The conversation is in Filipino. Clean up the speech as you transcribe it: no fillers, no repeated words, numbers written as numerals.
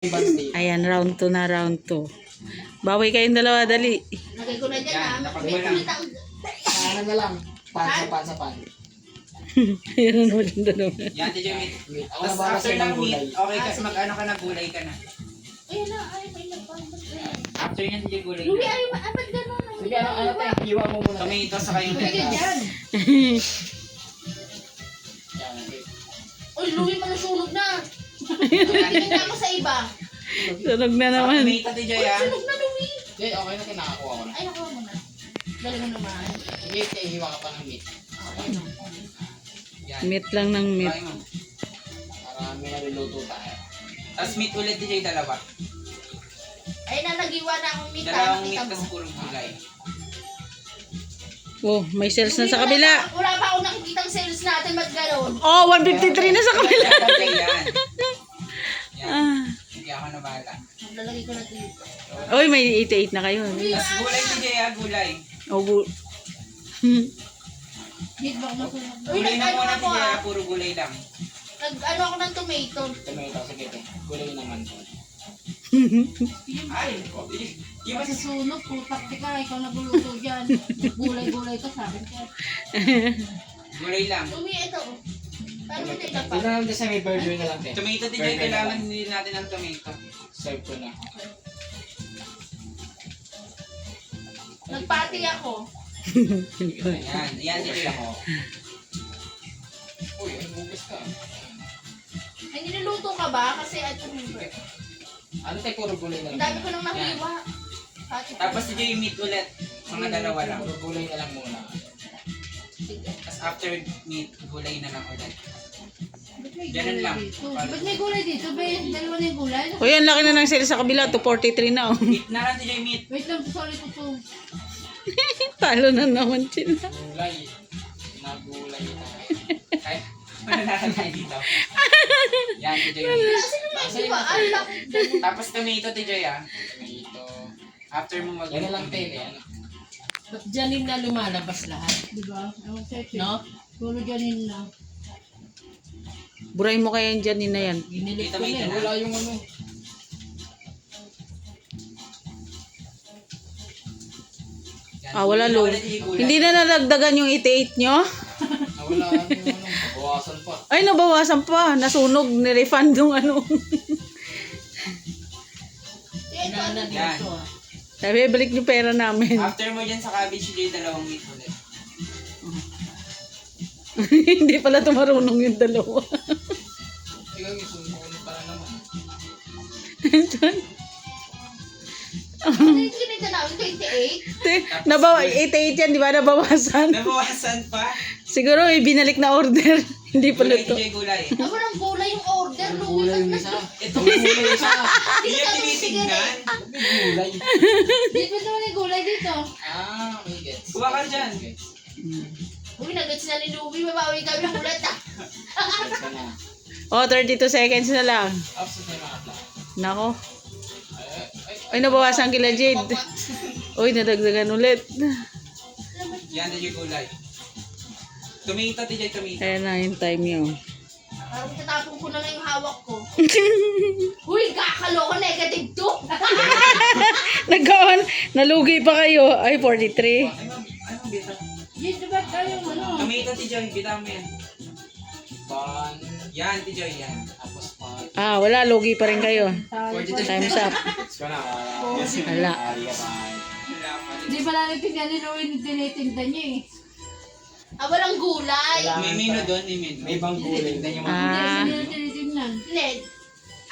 Ayan, round 2 na, round 2. Bawi kayong dalawa, dali. Lagay ko na dyan Yan, ha. napag-wala. Ano na lang, pan sa pan. Ayan na ulit dalawa. Yan, DJ Meat. Ako na Tapos ba after kasi ng ng meat, gulay? okay ka, mag-ano ka na, gulay ka na. Ayun na, ay, may nagpapag na. After yan, DJ, gulay Louie, na. ay, ba't gano'n? Sige, ano tayo, iwa mo muna. Tomato sa kayong Sige lettuce. dyan. Yan, okay. Uy, Louie, malusunog na. Tingin na ako sa iba. Tunog na naman. Tomato, DJ, ah. Sunog na, Louie. Sige, okay na, kinakakuha ko na. Ay, nakuha mo na. Dali mo naman. Sige, hiwa ka pa ng meat. Okay. Yan. Meat lang ng meat. Try mo. Para may naluluto tayo. Tapos meat ulit, DJ, dalawa. Ay, nalagiwa na akong mita. Dalawang meat, Nakita tapos mo. puro gulay. Oh, may sales na Louie, sa kabila. Wala pa ako nakikitang sales natin. Ba't gano'n? Oh, 153 na sa kabila. Yan, DJ, yan. Yan. Ah. Sige, ako na bahala. Lalagay ko na dito. Oy, may 88 na kayo. Tapos gulay, DJ, ah, gulay. Oh, Dito ba ako masunog? Uy, Gulay na nag-ano muna, ako DJ, ah. ah, puro gulay lang. Nag-ano ako ng tomato. Tomato, sige, gulay naman. Ay, yung mas Masusunog, putak ka. Ikaw nagluluto dyan. Gulay-gulay ka sa akin. gulay lang. Louie, ito. Paano mo ito Hindi na lang din sa may burger na lang, te. Tomato, DJ, kailangan hindi natin ng tomato. Serve ko na. Nagpati ako. Yan, yan, DJ, ako. Uy, ano bubis ka? Ay, niluluto ka ba? Kasi I remember. Ano tayo, puro gulay na Ang lang. dami ko nang nahiwa. Pati Tapos DJ, meat ulit. Mga dalawa lang. Puro gulay na lang muna. Tapos after meat, gulay na lang ulit. Ganun lang. Ba't may gulay dito? Ben, dalawa na yung gulay. O yan, laki na ng sales sa kabila. 243 na. Oh. Meat na lang, DJ, meat. Wait lang, sorry ko to. Talo na naman sila. Gulay. Nagulay tayo. Ay, wala na tayo dito. Yan, DJ, meat. Kasi naman, di ba? Ang laki. Tapos tomato, DJ, ah. Tomato. After mo mag- Yan na lang, te. Yan. Ba't dyanin na lumalabas lahat? Di ba? Ewan sa'yo. No? Puro ganin na. Burahin mo kaya dyan, na yan. Ginilit ko Tomato na. na. Wala yung ano. Yan, Ah, wala gulay na lo. ulit, DJ, gulay. Hindi na nadagdagan yung 88 nyo? Nawala yung ano. Bawasan pa. Ay, nabawasan pa. Nasunog, nirefund yung ano. Ito, Nana Yan. dito ah. Sabi, balik yung pera namin. After mo dyan sa cabbage, DJ, dalawang meat ulit. Hindi pala tumarunong yung dalawa. Ikaw yung sumuno pala naman. ano yung kinita namin? 28? Nabawa, 88 yan, di ba? Nabawasan. Nabawasan pa. Siguro may binalik na order. Hindi pala Gulay, to. DJ, gulay. Ah, walang gulay yung order. Louie, Gulay yung ba't isa. Ito, Gulay yung isa. hindi yung tinitignan. Gulay. Dito naman yung gulay dito. Ah, okay, gets. Kuha ka dyan. Gets. Uy, nag-gets na ni Louie. Mabawi kami ng ulit ah. Gets ka na. Oh, 32 seconds na lang. Upset na yung mga plak. Nako. Ay, Ay, nabawasan kila Jade. Uy, nadagdagan ulit. Yan, DJ, gulay. Tomato, DJ, tomato. Ayan na yung time nyo. Parang tatapon ko na lang yung hawak ko. Uy, kakaloko. Negative 2. Nagkaon, nalugi pa kayo. Ay, 43. Ay, ma'am, bita. Yun, diba tayo ano? Tomato, DJ, bita mo yan. ban. Yan, DJ, yan. Tapos pan. Ah, wala, lugi pa rin kayo. 42. Time's up. Gets ka na. Wala. Ariya pa. Wala pa. Di ba natin tingnan ni Louie tinitinda niya eh. Ah, walang gulay. Wala. May menu doon, may menu. May ibang gulay. Hindi niya Ah. Hindi, tinitingnan. Ned,